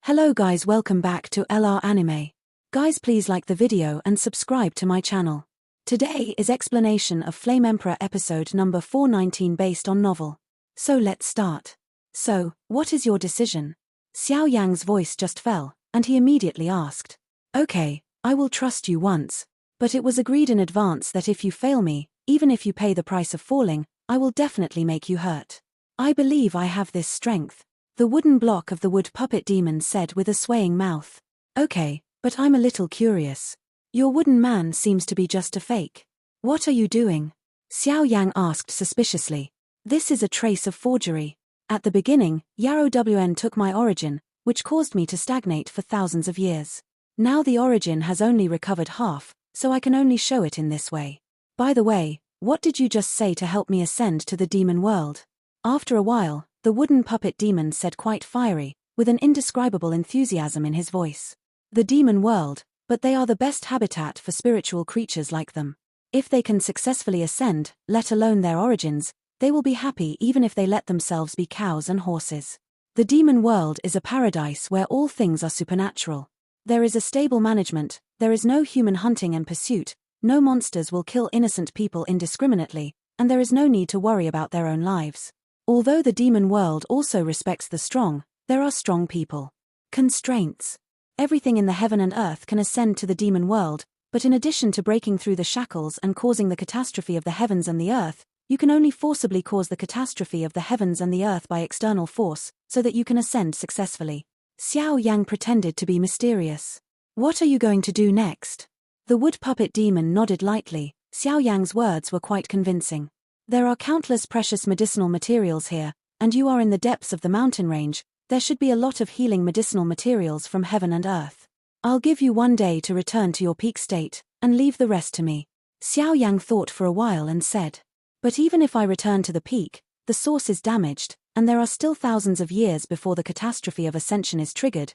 Hello guys, welcome back to LR Anime. Guys, please like the video and subscribe to my channel. Today is explanation of Flame Emperor episode number 419 based on novel. So let's start. So, what is your decision? Xiao Yan's voice just fell, and he immediately asked. Okay, I will trust you once. But it was agreed in advance that if you fail me, even if you pay the price of falling, I will definitely make you hurt. I believe I have this strength. The wooden block of the wood puppet demon said with a swaying mouth. Okay, but I'm a little curious. Your wooden man seems to be just a fake. What are you doing? Xiao Yang asked suspiciously. This is a trace of forgery. At the beginning, Yarrow WN took my origin, which caused me to stagnate for thousands of years. Now the origin has only recovered half, so I can only show it in this way. By the way, what did you just say to help me ascend to the demon world? After a while, the wooden puppet demon said quite fiery, with an indescribable enthusiasm in his voice. The demon world, but they are the best habitat for spiritual creatures like them. If they can successfully ascend, let alone their origins, they will be happy even if they let themselves be cows and horses. The demon world is a paradise where all things are supernatural. There is a stable management, there is no human hunting and pursuit, no monsters will kill innocent people indiscriminately, and there is no need to worry about their own lives. Although the demon world also respects the strong, there are strong people. Constraints. Everything in the heaven and earth can ascend to the demon world, but in addition to breaking through the shackles and causing the catastrophe of the heavens and the earth, you can only forcibly cause the catastrophe of the heavens and the earth by external force, so that you can ascend successfully. Xiao Yang pretended to be mysterious. What are you going to do next? The wood puppet demon nodded lightly. Xiao Yang's words were quite convincing. There are countless precious medicinal materials here, and you are in the depths of the mountain range. There should be a lot of healing medicinal materials from heaven and earth. I'll give you 1 day to return to your peak state, and leave the rest to me. Xiao Yang thought for a while and said. But even if I return to the peak, the source is damaged, and there are still thousands of years before the catastrophe of ascension is triggered,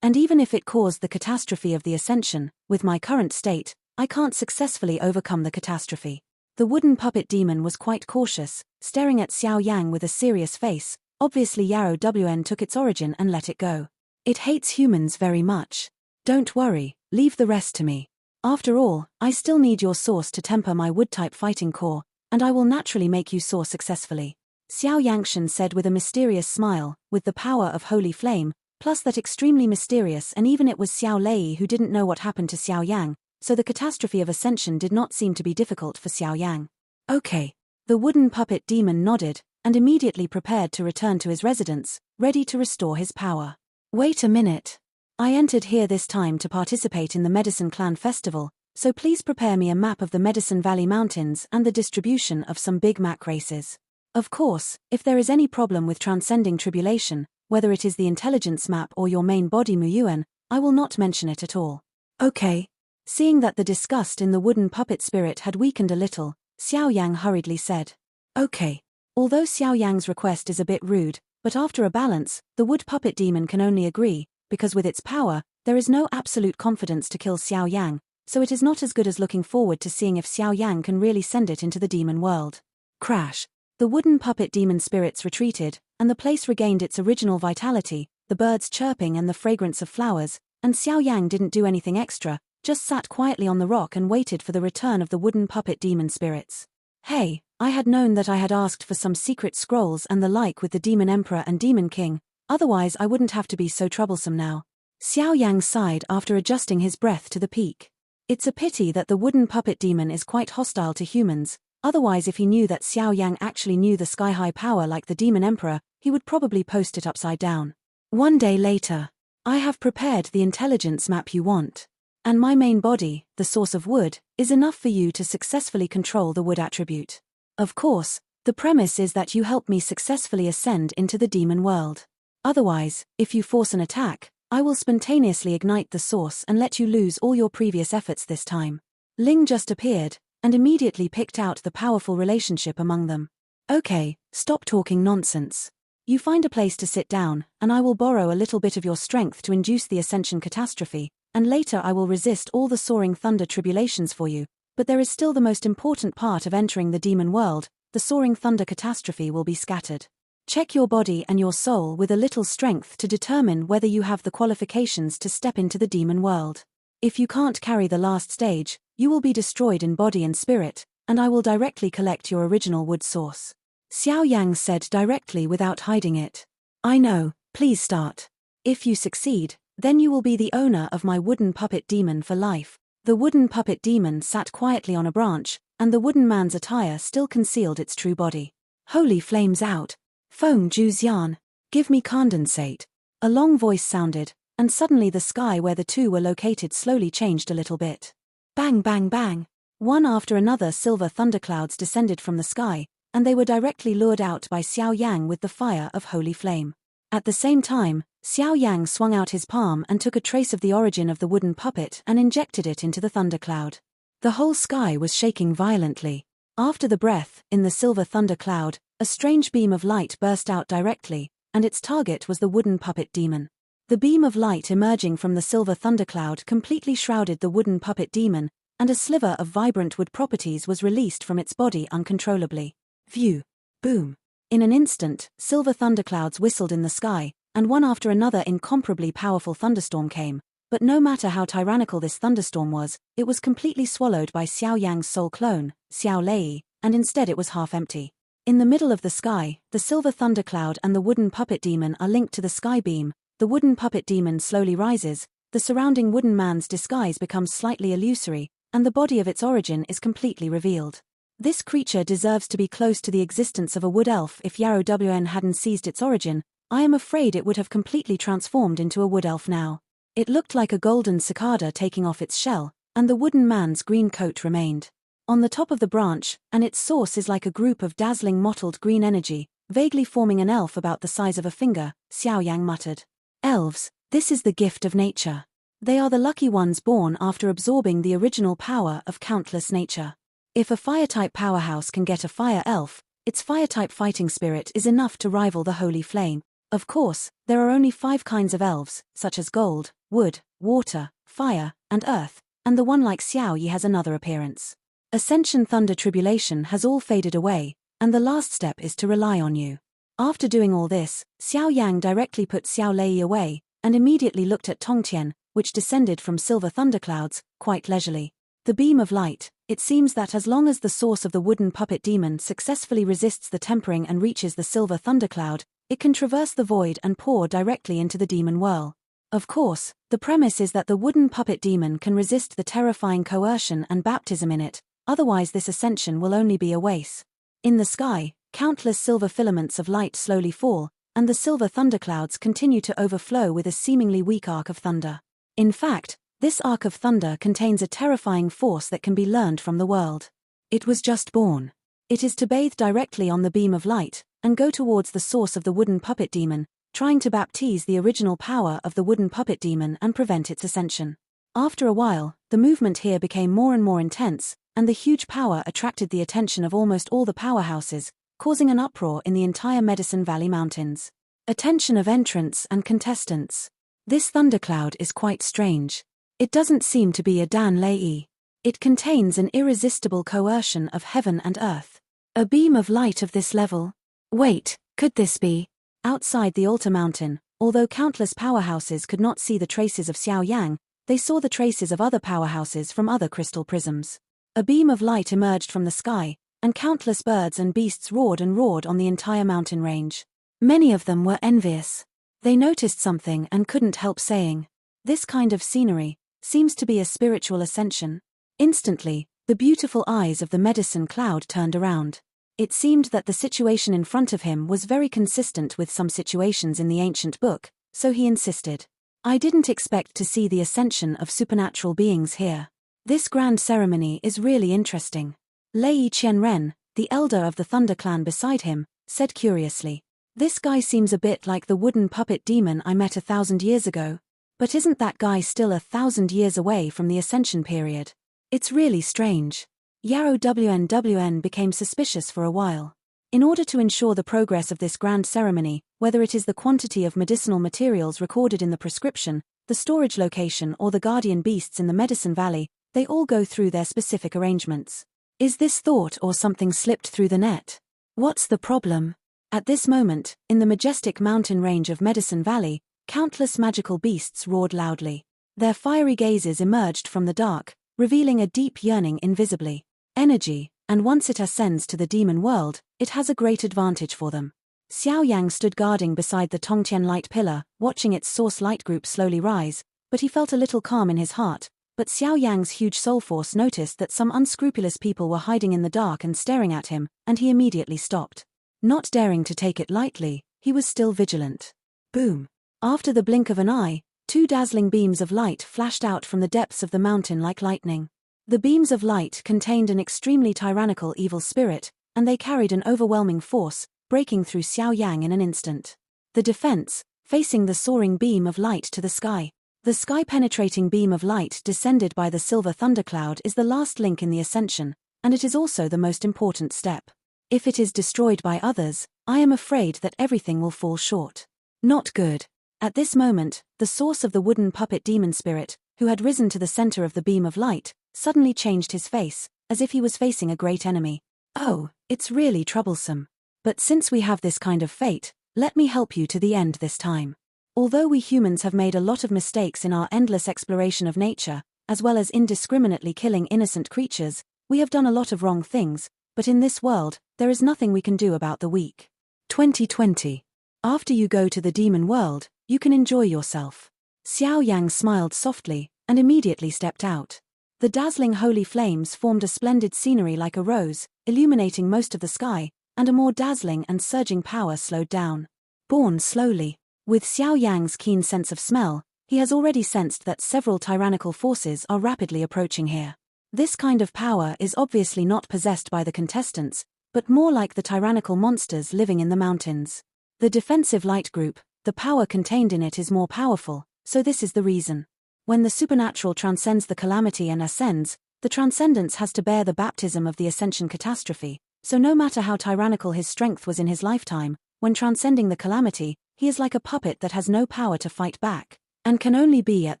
And even if it caused the catastrophe of the ascension, with my current state, I can't successfully overcome the catastrophe. The wooden puppet demon was quite cautious, staring at Xiao Yang with a serious face. Obviously Yarrow WN took its origin and let it go. It hates humans very much. Don't worry, leave the rest to me. After all, I still need your source to temper my wood-type fighting core, and I will naturally make you soar successfully. Xiao Yangshan said with a mysterious smile, with the power of holy flame, plus that extremely mysterious, and even it was Xiao Lei who didn't know what happened to Xiao Yang, so the catastrophe of ascension did not seem to be difficult for Xiao Yang. Okay. The wooden puppet demon nodded, and immediately prepared to return to his residence, ready to restore his power. Wait a minute. I entered here this time to participate in the Medicine Clan Festival, so please prepare me a map of the Medicine Valley Mountains and the distribution of some Big Mac races. Of course, if there is any problem with transcending tribulation, whether it is the intelligence map or your main body Muyuan, I will not mention it at all. Okay. Seeing that the disgust in the wooden puppet spirit had weakened a little, Xiao Yang hurriedly said. Okay. Although Xiao Yang's request is a bit rude, but after a balance, the wood puppet demon can only agree, because with its power, there is no absolute confidence to kill Xiao Yang, so it is not as good as looking forward to seeing if Xiao Yang can really send it into the demon world. Crash. The wooden puppet demon spirits retreated, and the place regained its original vitality, the birds chirping and the fragrance of flowers, and Xiao Yang didn't do anything extra, just sat quietly on the rock and waited for the return of the wooden puppet demon spirits. Hey, I had known that I had asked for some secret scrolls and the like with the Demon Emperor and Demon King, otherwise I wouldn't have to be so troublesome now. Xiao Yang sighed after adjusting his breath to the peak. It's a pity that the wooden puppet demon is quite hostile to humans, otherwise if he knew that Xiao Yang actually knew the sky-high power like the Demon Emperor, he would probably post it upside down. 1 day later. I have prepared the intelligence map you want. And my main body, the source of wood, is enough for you to successfully control the wood attribute. Of course, the premise is that you help me successfully ascend into the demon world. Otherwise, if you force an attack, I will spontaneously ignite the source and let you lose all your previous efforts this time. Ling just appeared, and immediately picked out the powerful relationship among them. Okay, stop talking nonsense. You find a place to sit down, and I will borrow a little bit of your strength to induce the ascension catastrophe, and later I will resist all the soaring thunder tribulations for you, but there is still the most important part of entering the demon world. The soaring thunder catastrophe will be scattered. Check your body and your soul with a little strength to determine whether you have the qualifications to step into the demon world. If you can't carry the last stage, you will be destroyed in body and spirit, and I will directly collect your original wood source. Xiao Yang said directly without hiding it. I know, please start. If you succeed, then you will be the owner of my wooden puppet demon for life. The wooden puppet demon sat quietly on a branch, and the wooden man's attire still concealed its true body. Holy flames out! Feng Juzian, give me condensate. A long voice sounded, and suddenly the sky where the two were located slowly changed a little bit. Bang bang bang! One after another silver thunderclouds descended from the sky, and they were directly lured out by Xiao Yang with the fire of holy flame. At the same time, Xiao Yang swung out his palm and took a trace of the origin of the wooden puppet and injected it into the thundercloud. The whole sky was shaking violently. After the breath, in the silver thundercloud, a strange beam of light burst out directly, and its target was the wooden puppet demon. The beam of light emerging from the silver thundercloud completely shrouded the wooden puppet demon, and a sliver of vibrant wood properties was released from its body uncontrollably. View. Boom. In an instant, silver thunderclouds whistled in the sky, and one after another incomparably powerful thunderstorm came, but no matter how tyrannical this thunderstorm was, it was completely swallowed by Xiao Yang's soul clone, Xiao Lei, and instead it was half empty. In the middle of the sky, the silver thundercloud and the wooden puppet demon are linked to the sky beam. The wooden puppet demon slowly rises, the surrounding wooden man's disguise becomes slightly illusory, and the body of its origin is completely revealed. This creature deserves to be close to the existence of a wood elf. If Yarrow WN hadn't seized its origin, I am afraid it would have completely transformed into a wood elf now. It looked like a golden cicada taking off its shell, and the wooden man's green coat remained on the top of the branch, and its source is like a group of dazzling mottled green energy, vaguely forming an elf about the size of a finger, Xiao Yang muttered. Elves, this is the gift of nature. They are the lucky ones born after absorbing the original power of countless nature. If a fire-type powerhouse can get a fire elf, its fire-type fighting spirit is enough to rival the holy flame. Of course, there are only 5 kinds of elves, such as gold, wood, water, fire, and earth, and the one like Xiao Yi has another appearance. Ascension Thunder Tribulation has all faded away, and the last step is to rely on you. After doing all this, Xiao Yang directly put Xiao Lei away, and immediately looked at Tongtian, which descended from silver thunderclouds, quite leisurely. The beam of light, it seems that as long as the source of the wooden puppet demon successfully resists the tempering and reaches the silver thundercloud, it can traverse the void and pour directly into the demon whirl. Of course, the premise is that the wooden puppet demon can resist the terrifying coercion and baptism in it, otherwise this ascension will only be a waste. In the sky, countless silver filaments of light slowly fall, and the silver thunderclouds continue to overflow with a seemingly weak arc of thunder. In fact, this arc of thunder contains a terrifying force that can be learned from the world. It was just born. It is to bathe directly on the beam of light, and go towards the source of the wooden puppet demon, trying to baptize the original power of the wooden puppet demon and prevent its ascension. After a while, the movement here became more and more intense, and the huge power attracted the attention of almost all the powerhouses, causing an uproar in the entire Medicine Valley Mountains. Attention of entrants and contestants. This thundercloud is quite strange. It doesn't seem to be a Dan Lei. It contains an irresistible coercion of heaven and earth. A beam of light of this level? Wait, could this be? Outside the altar mountain, although countless powerhouses could not see the traces of Xiao Yang, they saw the traces of other powerhouses from other crystal prisms. A beam of light emerged from the sky, and countless birds and beasts roared and roared on the entire mountain range. Many of them were envious. They noticed something and couldn't help saying, "This kind of scenery seems to be a spiritual ascension." Instantly, the beautiful eyes of the medicine cloud turned around. It seemed that the situation in front of him was very consistent with some situations in the ancient book, so he insisted. "I didn't expect to see the ascension of supernatural beings here. This grand ceremony is really interesting." Lei Qianren, the elder of the Thunder Clan beside him, said curiously, "This guy seems a bit like the wooden puppet demon I met 1,000 years ago. But isn't that guy still 1,000 years away from the ascension period? It's really strange." Yarrow WN became suspicious for a while. In order to ensure the progress of this grand ceremony, whether it is the quantity of medicinal materials recorded in the prescription, the storage location or the guardian beasts in the Medicine Valley, they all go through their specific arrangements. Is this thought or something slipped through the net? What's the problem? At this moment, in the majestic mountain range of Medicine Valley, countless magical beasts roared loudly. Their fiery gazes emerged from the dark, revealing a deep yearning invisibly. Energy, and once it ascends to the demon world, it has a great advantage for them. Xiao Yang stood guarding beside the Tongtian light pillar, watching its source light group slowly rise, but he felt a little calm in his heart. But Xiao Yang's huge soul force noticed that some unscrupulous people were hiding in the dark and staring at him, and he immediately stopped. Not daring to take it lightly, he was still vigilant. Boom! After the blink of an eye, 2 dazzling beams of light flashed out from the depths of the mountain like lightning. The beams of light contained an extremely tyrannical evil spirit, and they carried an overwhelming force, breaking through Xiao Yang in an instant. The defense, facing the soaring beam of light to the sky. The sky-penetrating beam of light descended by the silver thundercloud is the last link in the ascension, and it is also the most important step. If it is destroyed by others, I am afraid that everything will fall short. Not good. At this moment, the source of the wooden puppet demon spirit, who had risen to the center of the beam of light, suddenly changed his face, as if he was facing a great enemy. Oh, it's really troublesome. But since we have this kind of fate, let me help you to the end this time. Although we humans have made a lot of mistakes in our endless exploration of nature, as well as indiscriminately killing innocent creatures, we have done a lot of wrong things, but in this world, there is nothing we can do about the weak. 2020. After you go to the demon world, you can enjoy yourself. Xiao Yang smiled softly, and immediately stepped out. The dazzling holy flames formed a splendid scenery like a rose, illuminating most of the sky, and a more dazzling and surging power slowed down. Born slowly. With Xiao Yang's keen sense of smell, he has already sensed that several tyrannical forces are rapidly approaching here. This kind of power is obviously not possessed by the contestants, but more like the tyrannical monsters living in the mountains. The defensive light group, the power contained in it is more powerful, so this is the reason. When the supernatural transcends the calamity and ascends, the transcendence has to bear the baptism of the ascension catastrophe, so no matter how tyrannical his strength was in his lifetime, when transcending the calamity, he is like a puppet that has no power to fight back, and can only be at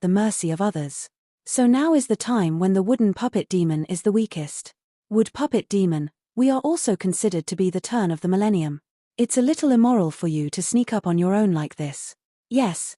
the mercy of others. So now is the time when the wooden puppet demon is the weakest. Wood puppet demon, we are also considered to be the turn of the millennium. It's a little immoral for you to sneak up on your own like this. Yes,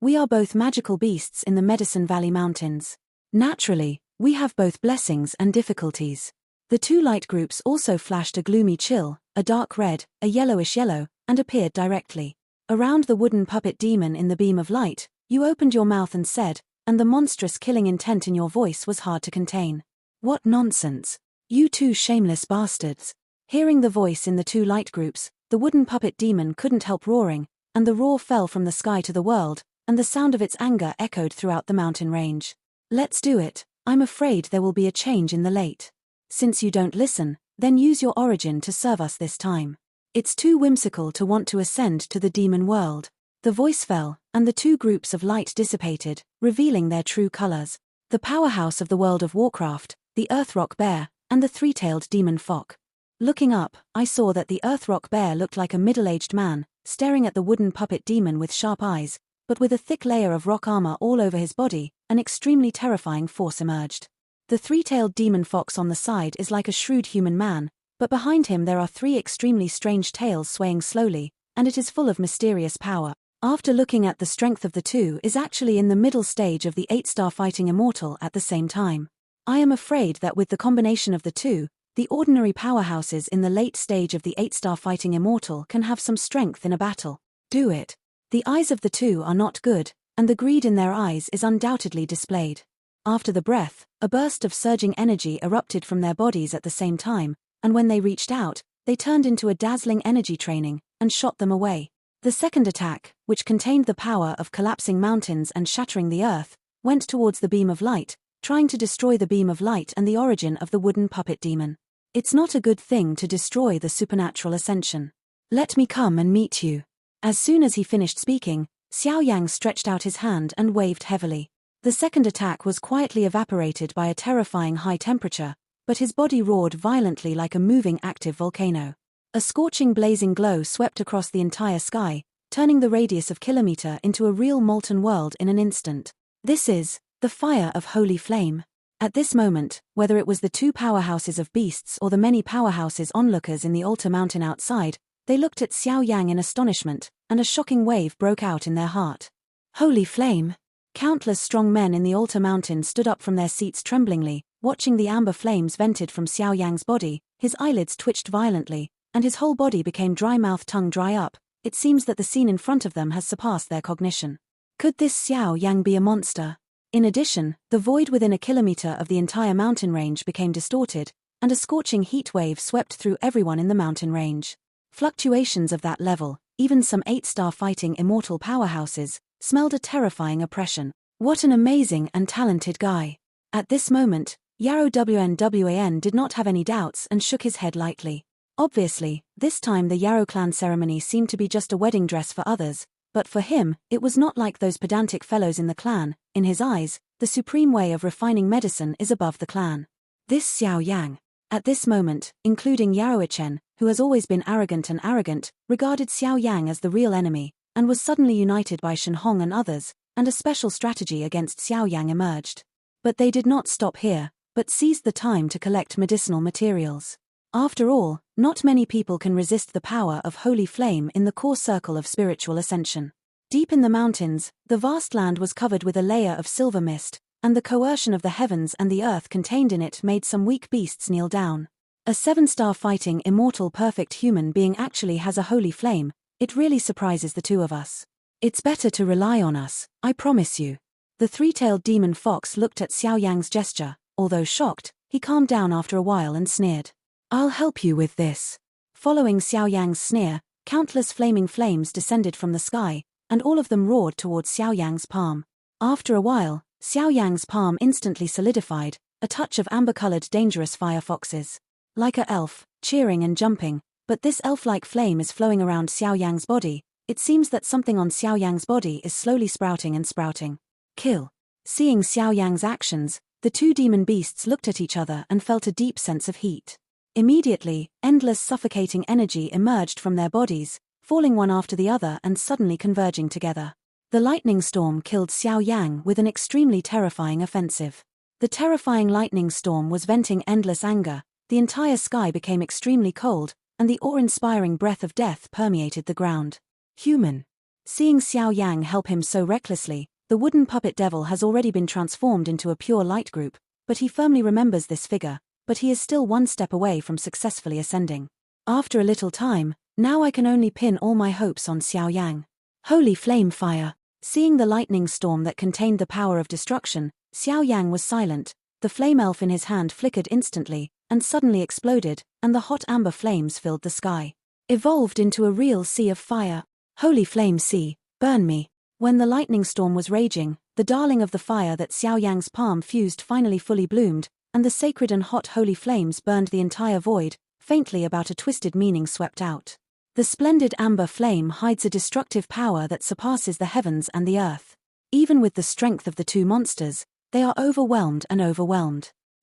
we are both magical beasts in the Medicine Valley Mountains. Naturally, we have both blessings and difficulties. The 2 light groups also flashed a gloomy chill, a dark red, a yellowish yellow, and appeared directly. Around the wooden puppet demon in the beam of light, you opened your mouth and said, and the monstrous killing intent in your voice was hard to contain. What nonsense. You 2 shameless bastards. Hearing the voice in the 2 light groups, the wooden puppet demon couldn't help roaring, and the roar fell from the sky to the world, and the sound of its anger echoed throughout the mountain range. Let's do it. I'm afraid there will be a change in the late. Since you don't listen, then use your origin to serve us this time. It's too whimsical to want to ascend to the demon world. The voice fell, and the 2 groups of light dissipated, revealing their true colors. The powerhouse of the world of Warcraft, the Earthrock Bear, and the 3-tailed demon Fock. Looking up, I saw that the Earthrock Bear looked like a middle-aged man, staring at the wooden puppet demon with sharp eyes, but with a thick layer of rock armor all over his body, an extremely terrifying force emerged. The 3-tailed demon Fox on the side is like a shrewd human man, but behind him there are 3 extremely strange tails swaying slowly, and it is full of mysterious power. After looking at the strength of the 2 is actually in the middle stage of the 8-star fighting immortal at the same time. I am afraid that with the combination of the 2, the ordinary powerhouses in the late stage of the 8-star fighting immortal can have some strength in a battle. Do it. The eyes of the 2 are not good, and the greed in their eyes is undoubtedly displayed. After the breath, a burst of surging energy erupted from their bodies at the same time, and when they reached out, they turned into a dazzling energy training, and shot them away. The second attack, which contained the power of collapsing mountains and shattering the earth, went towards the beam of light, trying to destroy the beam of light and the origin of the wooden puppet demon. It's not a good thing to destroy the supernatural ascension. Let me come and meet you. As soon as he finished speaking, Xiao Yang stretched out his hand and waved heavily. The second attack was quietly evaporated by a terrifying high temperature, but his body roared violently like a moving active volcano. A scorching blazing glow swept across the entire sky, turning the radius of kilometer into a real molten world in an instant. This is the fire of holy flame. At this moment, whether it was the 2 powerhouses of beasts or the many powerhouses onlookers in the altar mountain outside, They looked at Xiao Yang in astonishment, and a shocking wave broke out in their heart. Holy flame! Countless strong men in the altar mountain stood up from their seats tremblingly, watching the amber flames vented from Xiao Yang's body. His eyelids twitched violently, and his whole body became dry, mouth tongue dry up. It seems that the scene in front of them has surpassed their cognition. Could this Xiao Yang be a monster? In addition, the void within a kilometer of the entire mountain range became distorted, and a scorching heat wave swept through everyone in the mountain range. Fluctuations of that level, even some 8-star fighting immortal powerhouses, smelled a terrifying oppression. What an amazing and talented guy. At this moment, Yarrow WNWAN did not have any doubts and shook his head lightly. Obviously, this time the Yarrow clan ceremony seemed to be just a wedding dress for others, but for him, it was not like those pedantic fellows in the clan. In his eyes, the supreme way of refining medicine is above the clan. This Xiao Yang. At this moment, including Yarrow-Ichen, who has always been arrogant, regarded Xiao Yang as the real enemy, and was suddenly united by Shen Hong and others, and a special strategy against Xiao Yang emerged. But they did not stop here, but seized the time to collect medicinal materials. After all, not many people can resist the power of holy flame in the core circle of spiritual ascension. Deep in the mountains, the vast land was covered with a layer of silver mist, and the coercion of the heavens and the earth contained in it made some weak beasts kneel down. A 7-star fighting immortal perfect human being actually has a holy flame. It really surprises the two of us. It's better to rely on us, I promise you. The 3-tailed demon fox looked at Xiao Yang's gesture. Although shocked, he calmed down after a while and sneered. I'll help you with this. Following Xiao Yang's sneer, countless flaming flames descended from the sky, and all of them roared towards Xiao Yang's palm. After a while, Xiao Yang's palm instantly solidified, a touch of amber-colored dangerous fire foxes. Like a elf, cheering and jumping, but this elf-like flame is flowing around Xiao Yang's body. It seems that something on Xiao Yang's body is slowly sprouting and sprouting. Kill. Seeing Xiao Yang's actions, the two demon beasts looked at each other and felt a deep sense of heat. Immediately, endless suffocating energy emerged from their bodies, falling one after the other and suddenly converging together. The lightning storm killed Xiao Yang with an extremely terrifying offensive. The terrifying lightning storm was venting endless anger, the entire sky became extremely cold, and the awe-inspiring breath of death permeated the ground. Human. Seeing Xiao Yang help him so recklessly, the wooden puppet devil has already been transformed into a pure light group, but he firmly remembers this figure, but he is still one step away from successfully ascending. After a little time, now I can only pin all my hopes on Xiao Yang. Holy flame fire. Seeing the lightning storm that contained the power of destruction, Xiao Yang was silent. The flame elf in his hand flickered instantly, and suddenly exploded, and the hot amber flames filled the sky. Evolved into a real sea of fire. Holy flame sea, burn me. When the lightning storm was raging, the darling of the fire that Xiao Yang's palm fused finally fully bloomed, and the sacred and hot holy flames burned the entire void. Faintly about a twisted meaning swept out. The splendid amber flame hides a destructive power that surpasses the heavens and the earth. Even with the strength of the two monsters, they are overwhelmed.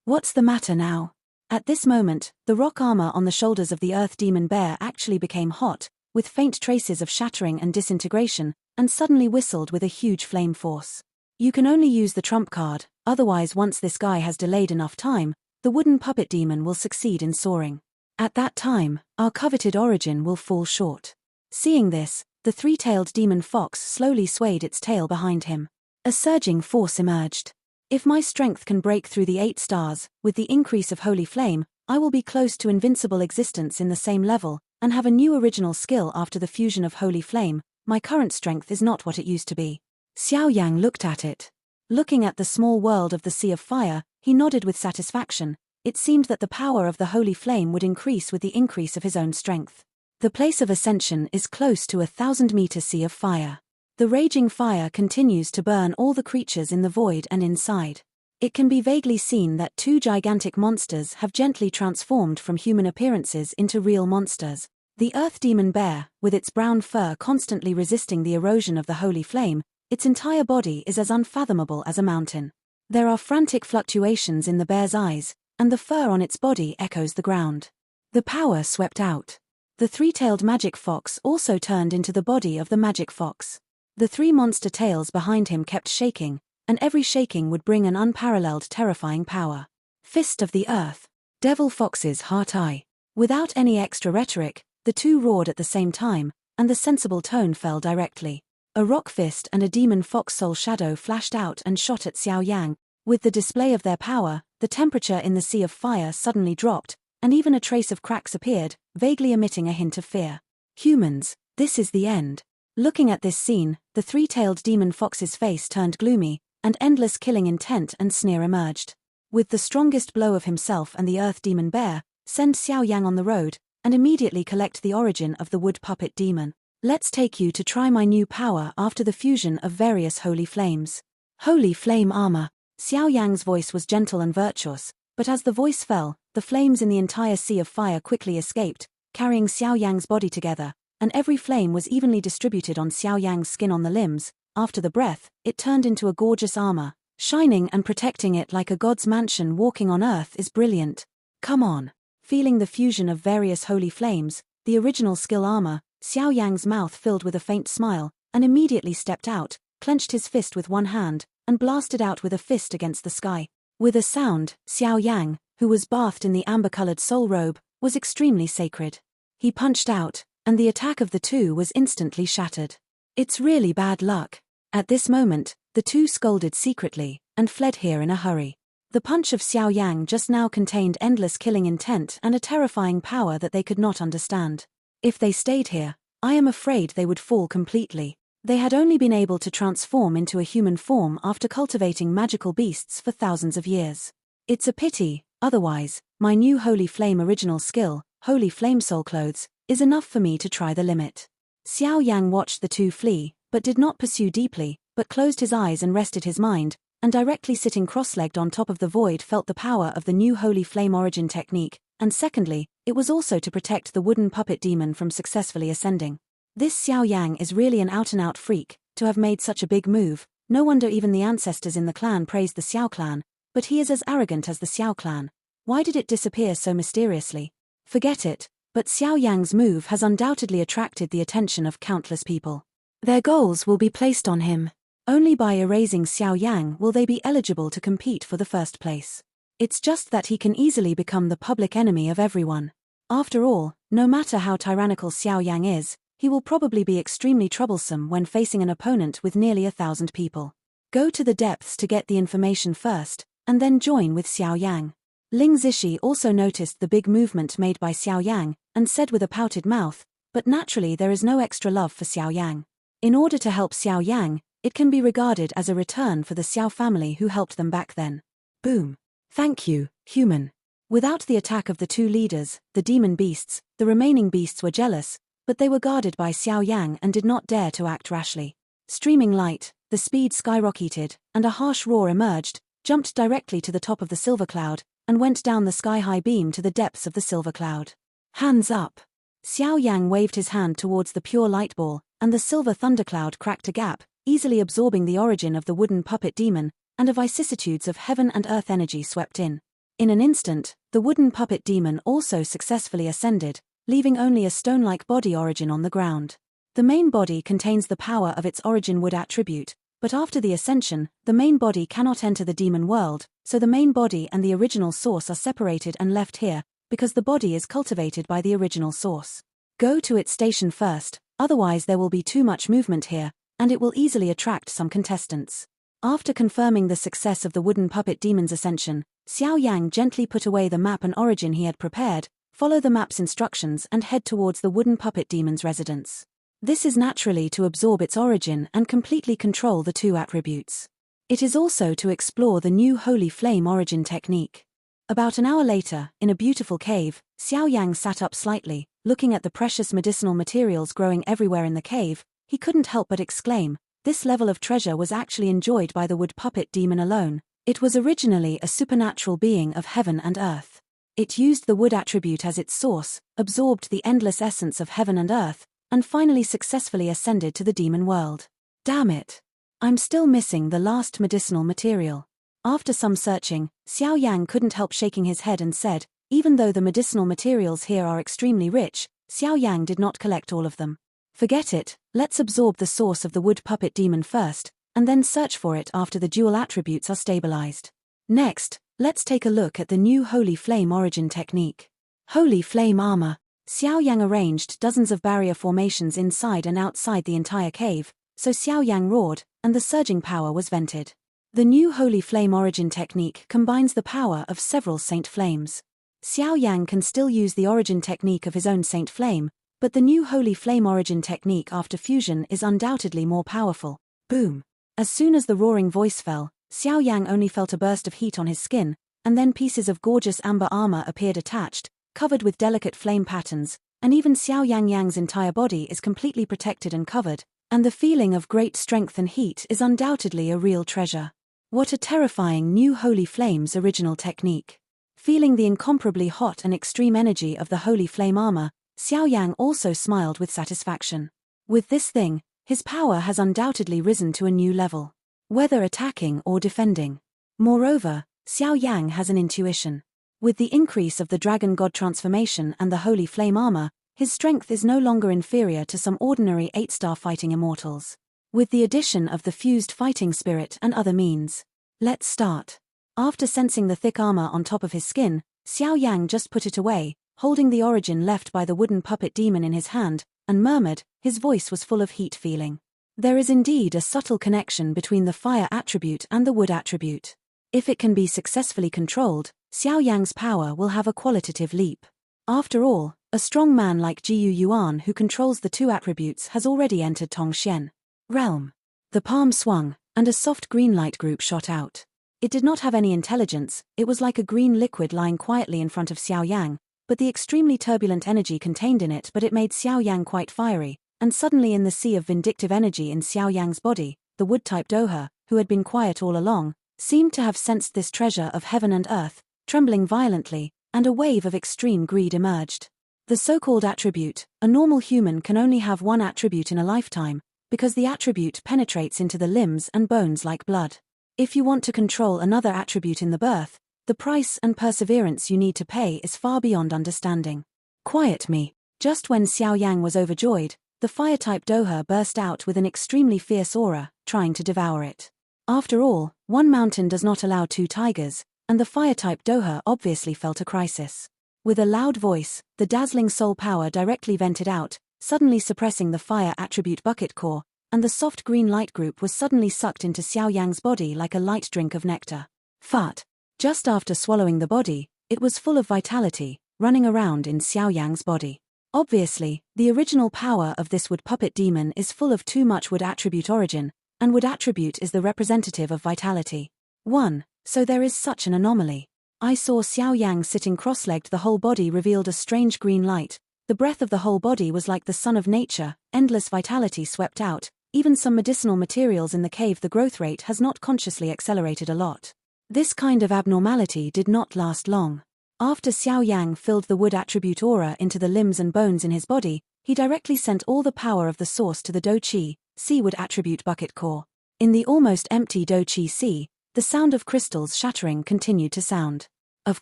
What's the matter now? At this moment, the rock armor on the shoulders of the earth demon bear actually became hot, with faint traces of shattering and disintegration, and suddenly whistled with a huge flame force. You can only use the trump card, otherwise once this guy has delayed enough time, the wooden puppet demon will succeed in soaring. At that time, our coveted origin will fall short. Seeing this, the 3-tailed demon fox slowly swayed its tail behind him. A surging force emerged. If my strength can break through the 8 stars, with the increase of holy flame, I will be close to invincible existence in the same level, and have a new original skill after the fusion of holy flame. My current strength is not what it used to be. Xiao Yang looked at it. Looking at the small world of the Sea of Fire, he nodded with satisfaction. It seemed that the power of the holy flame would increase with the increase of his own strength. The place of ascension is close to a 1,000-meter sea of fire. The raging fire continues to burn all the creatures in the void and inside. It can be vaguely seen that 2 gigantic monsters have gently transformed from human appearances into real monsters. The earth demon bear, with its brown fur constantly resisting the erosion of the holy flame, its entire body is as unfathomable as a mountain. There are frantic fluctuations in the bear's eyes, and the fur on its body echoes the ground. The power swept out. The 3-tailed magic fox also turned into the body of the magic fox. The 3 monster tails behind him kept shaking, and every shaking would bring an unparalleled terrifying power. Fist of the earth. Devil Fox's heart eye. Without any extra rhetoric, The two roared at the same time, and the sensible tone fell directly. A rock fist and a demon fox soul shadow flashed out and shot at Xiao Yang. With the display of their power, the temperature in the sea of fire suddenly dropped, and even a trace of cracks appeared, vaguely emitting a hint of fear. Humans, this is the end. Looking at this scene, the three-tailed demon fox's face turned gloomy, and endless killing intent and sneer emerged. With the strongest blow of himself and the earth demon bear, send Xiao Yang on the road, and immediately collect the origin of the wood puppet demon. Let's take you to try my new power after the fusion of various holy flames. Holy flame armor. Xiao Yang's voice was gentle and virtuous, but as the voice fell, the flames in the entire sea of fire quickly escaped, carrying Xiao Yang's body together, and every flame was evenly distributed on Xiao Yang's skin on the limbs. After the breath, it turned into a gorgeous armor, shining and protecting it like a god's mansion walking on earth is brilliant. Come on. Feeling the fusion of various holy flames, the original skill armor, Xiao Yang's mouth filled with a faint smile, and immediately stepped out, clenched his fist with one hand, and blasted out with a fist against the sky. With a sound, Xiao Yang, who was bathed in the amber-colored soul robe, was extremely sacred. He punched out, and the attack of the two was instantly shattered. It's really bad luck. At this moment, the two scolded secretly, and fled here in a hurry. The punch of Xiao Yang just now contained endless killing intent and a terrifying power that they could not understand. If they stayed here, I am afraid they would fall completely. They had only been able to transform into a human form after cultivating magical beasts for thousands of years. It's a pity, otherwise, my new Holy Flame original skill, Holy Flame Soul Clothes, is enough for me to try the limit. Xiao Yang watched the two flee, but did not pursue deeply, but closed his eyes and rested his mind, and directly sitting cross-legged on top of the void felt the power of the new Holy Flame origin technique, and secondly, it was also to protect the wooden puppet demon from successfully ascending. This Xiao Yang is really an out-and-out freak, to have made such a big move. No wonder even the ancestors in the clan praised the Xiao clan, but he is as arrogant as the Xiao clan. Why did it disappear so mysteriously? Forget it, but Xiao Yang's move has undoubtedly attracted the attention of countless people. Their goals will be placed on him. Only by erasing Xiao Yang will they be eligible to compete for the first place. It's just that he can easily become the public enemy of everyone. After all, no matter how tyrannical Xiao Yang is, he will probably be extremely troublesome when facing an opponent with nearly 1,000 people. Go to the depths to get the information first, and then join with Xiao Yang. Ling Zishi also noticed the big movement made by Xiao Yang, and said with a pouted mouth, but naturally there is no extra love for Xiao Yang. In order to help Xiao Yang, it can be regarded as a return for the Xiao family who helped them back then. Boom. Thank you, human. Without the attack of the two leaders, the demon beasts, the remaining beasts were jealous, but they were guarded by Xiao Yang and did not dare to act rashly. Streaming light, the speed skyrocketed, and a harsh roar emerged, jumped directly to the top of the silver cloud, and went down the sky-high beam to the depths of the silver cloud. Hands up. Xiao Yang waved his hand towards the pure light ball, and the silver thundercloud cracked a gap, easily absorbing the origin of the wooden puppet demon, and a vicissitudes of heaven and earth energy swept in. In an instant, the wooden puppet demon also successfully ascended, leaving only a stone-like body origin on the ground. The main body contains the power of its origin wood attribute, but after the ascension, the main body cannot enter the demon world, so the main body and the original source are separated and left here, because the body is cultivated by the original source. Go to its station first, otherwise there will be too much movement here, and it will easily attract some contestants. After confirming the success of the wooden puppet demon's ascension, Xiao Yang gently put away the map and origin he had prepared, follow the map's instructions and head towards the wooden puppet demon's residence. This is naturally to absorb its origin and completely control the two attributes. It is also to explore the new Holy Flame origin technique. About an hour later, in a beautiful cave, Xiao Yang sat up slightly, looking at the precious medicinal materials growing everywhere in the cave. He couldn't help but exclaim, this level of treasure was actually enjoyed by the wood puppet demon alone. It was originally a supernatural being of heaven and earth. It used the wood attribute as its source, absorbed the endless essence of heaven and earth, and finally successfully ascended to the demon world. Damn it! I'm still missing the last medicinal material. After some searching, Xiao Yang couldn't help shaking his head and said, even though the medicinal materials here are extremely rich, Xiao Yang did not collect all of them. Forget it, let's absorb the source of the wood puppet demon first, and then search for it after the dual attributes are stabilized. Next, let's take a look at the new Holy Flame origin technique. Holy Flame armor. Xiao Yang arranged dozens of barrier formations inside and outside the entire cave, so Xiao Yang roared, and the surging power was vented. The new Holy Flame origin technique combines the power of several saint flames. Xiao Yang can still use the origin technique of his own saint flame, but the new Holy Flame origin technique after fusion is undoubtedly more powerful. Boom! As soon as the roaring voice fell, Xiao Yang only felt a burst of heat on his skin, and then pieces of gorgeous amber armor appeared attached, covered with delicate flame patterns, and even Xiao Yang's entire body is completely protected and covered, and the feeling of great strength and heat is undoubtedly a real treasure. What a terrifying new Holy Flame's original technique. Feeling the incomparably hot and extreme energy of the Holy Flame armor, Xiao Yang also smiled with satisfaction. With this thing, his power has undoubtedly risen to a new level, whether attacking or defending. Moreover, Xiao Yang has an intuition. With the increase of the Dragon God transformation and the Holy Flame armor, his strength is no longer inferior to some ordinary 8-star fighting immortals. With the addition of the fused fighting spirit and other means. Let's start. After sensing the thick armor on top of his skin, Xiao Yang just put it away, holding the origin left by the wooden puppet demon in his hand, and murmured, his voice was full of heat feeling. There is indeed a subtle connection between the fire attribute and the wood attribute. If it can be successfully controlled, Xiao Yang's power will have a qualitative leap. After all, a strong man like Jiyu Yuan who controls the two attributes has already entered Tongxian realm. The palm swung, and a soft green light group shot out. It did not have any intelligence, it was like a green liquid lying quietly in front of Xiao Yang, but the extremely turbulent energy contained in it made Xiao Yang quite fiery, and suddenly in the sea of vindictive energy in Xiao Yang's body, the wood-type Doha, who had been quiet all along, seemed to have sensed this treasure of heaven and earth, trembling violently, and a wave of extreme greed emerged. The so-called attribute, a normal human can only have one attribute in a lifetime, because the attribute penetrates into the limbs and bones like blood. If you want to control another attribute in the birth, the price and perseverance you need to pay is far beyond understanding. Quiet me. Just when Xiao Yang was overjoyed, the fire-type Doha burst out with an extremely fierce aura, trying to devour it. After all, one mountain does not allow two tigers, and the fire-type Doha obviously felt a crisis. With a loud voice, the dazzling soul power directly vented out, suddenly suppressing the fire attribute bucket core, and the soft green light group was suddenly sucked into Xiao Yang's body like a light drink of nectar. Fart. Just after swallowing the body, it was full of vitality, running around in Xiao Yang's body. Obviously, the original power of this wood puppet demon is full of too much wood attribute origin, and wood attribute is the representative of vitality. 1. So there is such an anomaly. I saw Xiao Yang sitting cross-legged, the whole body revealed a strange green light, the breath of the whole body was like the sun of nature, endless vitality swept out, even some medicinal materials in the cave. The growth rate has not consciously accelerated a lot. This kind of abnormality did not last long. After Xiao Yang filled the wood attribute aura into the limbs and bones in his body, he directly sent all the power of the source to the Do Qi, Sea wood attribute bucket core. In the almost empty Do Qi Sea, the sound of crystals shattering continued to sound. Of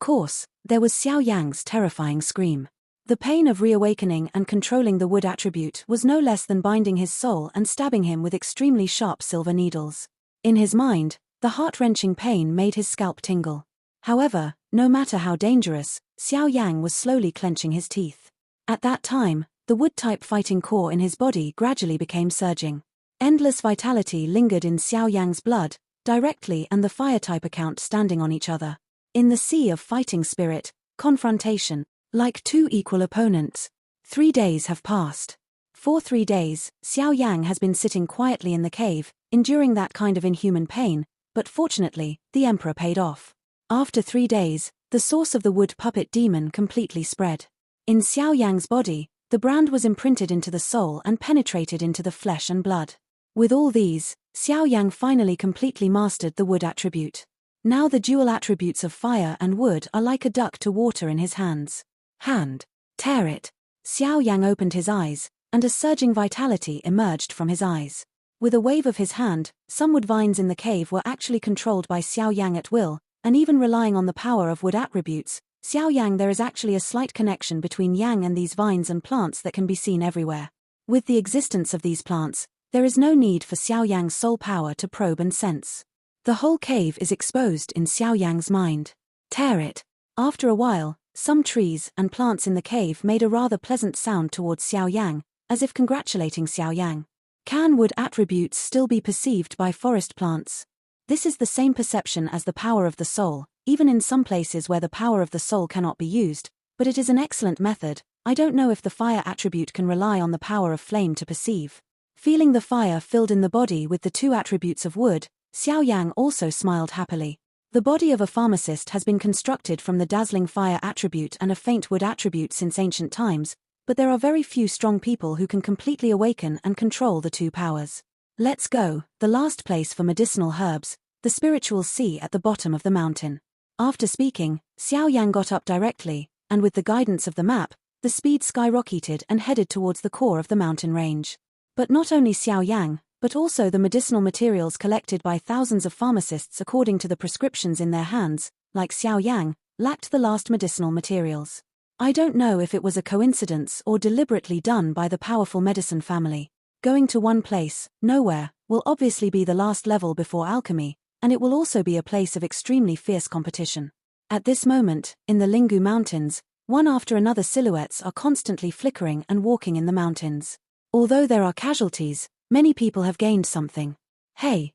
course, there was Xiao Yang's terrifying scream. The pain of reawakening and controlling the wood attribute was no less than binding his soul and stabbing him with extremely sharp silver needles. In his mind, the heart-wrenching pain made his scalp tingle. However, no matter how dangerous, Xiao Yang was slowly clenching his teeth. At that time, the wood-type fighting core in his body gradually became surging. Endless vitality lingered in Xiao Yang's blood, directly and the fire-type account standing on each other. In the sea of fighting spirit, confrontation, like two equal opponents. 3 days have passed. For 3 days, Xiao Yang has been sitting quietly in the cave, enduring that kind of inhuman pain, but fortunately, the Emperor paid off. After 3 days, the source of the wood puppet demon completely spread. In Xiao Yang's body, the brand was imprinted into the soul and penetrated into the flesh and blood. With all these, Xiao Yang finally completely mastered the wood attribute. Now the dual attributes of fire and wood are like a duck to water in his hands. Hand. Tear it. Xiao Yang opened his eyes, and a surging vitality emerged from his eyes. With a wave of his hand, some wood vines in the cave were actually controlled by Xiao Yang at will, and even relying on the power of wood attributes, Xiao Yang there is actually a slight connection between Yang and these vines and plants that can be seen everywhere. With the existence of these plants, there is no need for Xiao Yang's soul power to probe and sense. The whole cave is exposed in Xiao Yang's mind. Tear it. After a while, Some trees and plants in the cave made a rather pleasant sound towards Xiao Yang, as if congratulating Xiao Yang. Can wood attributes still be perceived by forest plants? This is the same perception as the power of the soul, even in some places where the power of the soul cannot be used, but it is an excellent method. I don't know if the fire attribute can rely on the power of flame to perceive. Feeling the fire filled in the body with the two attributes of wood, Xiao Yang also smiled happily. The body of a pharmacist has been constructed from the dazzling fire attribute and a faint wood attribute since ancient times, but there are very few strong people who can completely awaken and control the two powers. Let's go, the last place for medicinal herbs, the spiritual sea at the bottom of the mountain. After speaking, Xiao Yang got up directly, and with the guidance of the map, the speed skyrocketed and headed towards the core of the mountain range. But not only Xiao Yang, but also the medicinal materials collected by thousands of pharmacists according to the prescriptions in their hands, like Xiao Yang, lacked the last medicinal materials. I don't know if it was a coincidence or deliberately done by the powerful medicine family. Going to one place, nowhere, will obviously be the last level before alchemy, and it will also be a place of extremely fierce competition. At this moment, in the Lingu Mountains, one after another silhouettes are constantly flickering and walking in the mountains. Although there are casualties, many people have gained something. Hey,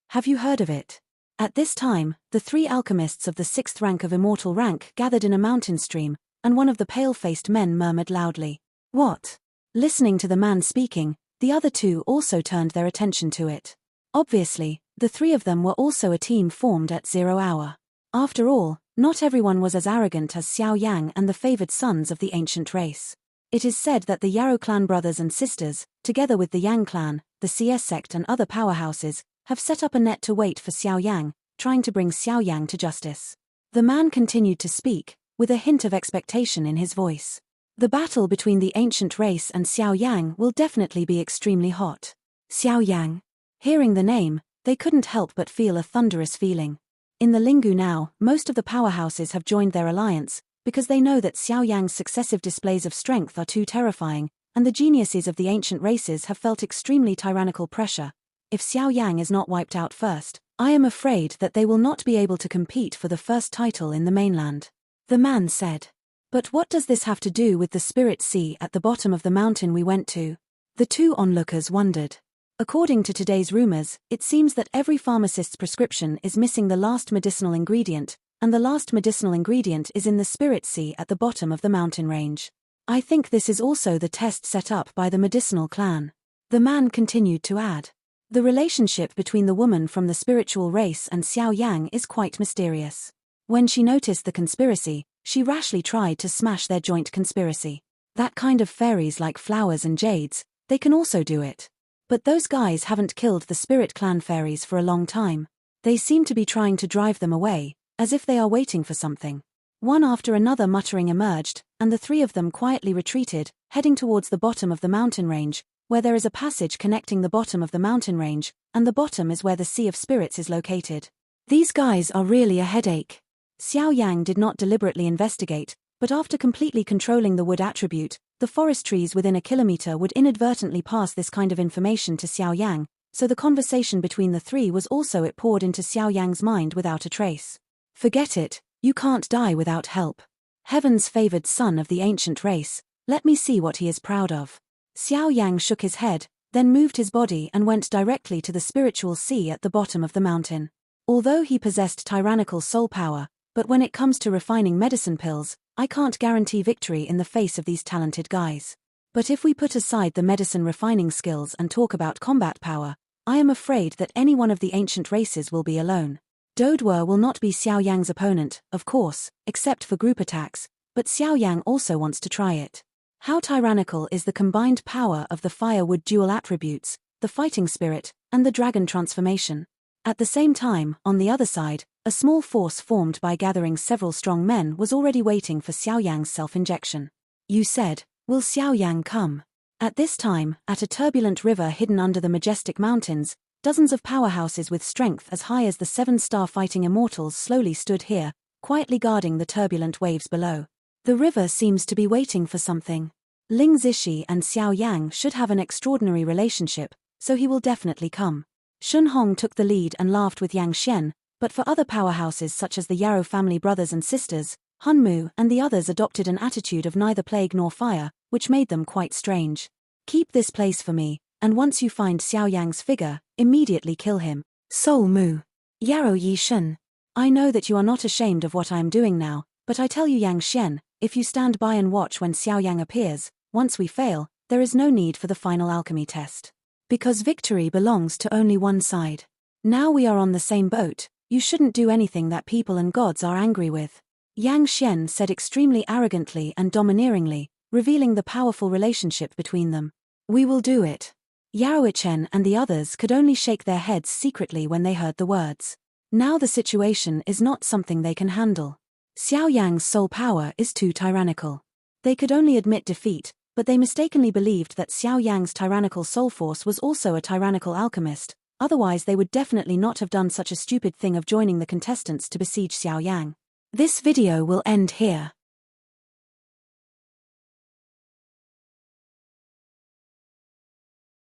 have you heard of it? At this time, the three alchemists of the 6th rank of immortal rank gathered in a mountain stream, and one of the pale-faced men murmured loudly, "What?" Listening to the man speaking, the other two also turned their attention to it. Obviously, the three of them were also a team formed at 0 hour. After all, not everyone was as arrogant as Xiao Yang and the favored sons of the ancient race. It is said that the Yarrow clan brothers and sisters, together with the Yang clan, the CS sect and other powerhouses, have set up a net to wait for Xiao Yang, trying to bring Xiao Yang to justice. The man continued to speak, with a hint of expectation in his voice. The battle between the ancient race and Xiao Yang will definitely be extremely hot. Xiao Yang. Hearing the name, they couldn't help but feel a thunderous feeling. In the Lingu now, most of the powerhouses have joined their alliance, because they know that Xiao Yang's successive displays of strength are too terrifying, and the geniuses of the ancient races have felt extremely tyrannical pressure. If Xiao Yang is not wiped out first, I am afraid that they will not be able to compete for the first title in the mainland. The man said. But what does this have to do with the spirit sea at the bottom of the mountain we went to? The two onlookers wondered. According to today's rumors, it seems that every pharmacist's prescription is missing the last medicinal ingredient, and the last medicinal ingredient is in the spirit sea at the bottom of the mountain range. I think this is also the test set up by the medicinal clan. The man continued to add. The relationship between the woman from the spiritual race and Xiao Yang is quite mysterious. When she noticed the conspiracy, she rashly tried to smash their joint conspiracy. That kind of fairies like flowers and jades, they can also do it. But those guys haven't killed the spirit clan fairies for a long time. They seem to be trying to drive them away, as if they are waiting for something. One after another muttering emerged, and the three of them quietly retreated, heading towards the bottom of the mountain range, where there is a passage connecting the bottom of the mountain range, and the bottom is where the Sea of Spirits is located. These guys are really a headache. Xiao Yang did not deliberately investigate, but after completely controlling the wood attribute, the forest trees within a kilometer would inadvertently pass this kind of information to Xiao Yang, so the conversation between the three was also it poured into Xiao Yang's mind without a trace. Forget it, you can't die without help. Heaven's favored son of the ancient race, let me see what he is proud of. Xiao Yang shook his head, then moved his body and went directly to the spiritual sea at the bottom of the mountain. Although he possessed tyrannical soul power, but when it comes to refining medicine pills, I can't guarantee victory in the face of these talented guys. But if we put aside the medicine refining skills and talk about combat power, I am afraid that any one of the ancient races will be alone. Dodwa will not be Xiao Yang's opponent, of course, except for group attacks, but Xiao Yang also wants to try it. How tyrannical is the combined power of the fire-wood dual attributes, the fighting spirit, and the dragon transformation? At the same time, on the other side, a small force formed by gathering several strong men was already waiting for Xiao Yang's self-injection. You said, will Xiao Yang come? At this time, at a turbulent river hidden under the majestic mountains, dozens of powerhouses with strength as high as the 7-star fighting immortals slowly stood here, quietly guarding the turbulent waves below. The river seems to be waiting for something. Ling Zishi and Xiao Yang should have an extraordinary relationship, so he will definitely come. Shun Hong took the lead and laughed with Yang Xian, but for other powerhouses such as the Yarrow family brothers and sisters, Hunmu and the others adopted an attitude of neither plague nor fire, which made them quite strange. Keep this place for me, and once you find Xiao Yang's figure, immediately kill him. Soul Mu. Yarrow Yi Shun. I know that you are not ashamed of what I am doing now, but I tell you Yang Xian, if you stand by and watch when Xiao Yang appears, once we fail, there is no need for the final alchemy test. Because victory belongs to only one side. Now we are on the same boat, you shouldn't do anything that people and gods are angry with. Yang Xian said extremely arrogantly and domineeringly, revealing the powerful relationship between them. We will do it. Yarrow Chen and the others could only shake their heads secretly when they heard the words. Now the situation is not something they can handle. Xiao Yang's soul power is too tyrannical. They could only admit defeat, but they mistakenly believed that Xiao Yang's tyrannical soul force was also a tyrannical alchemist, otherwise they would definitely not have done such a stupid thing of joining the contestants to besiege Xiao Yang. This video will end here.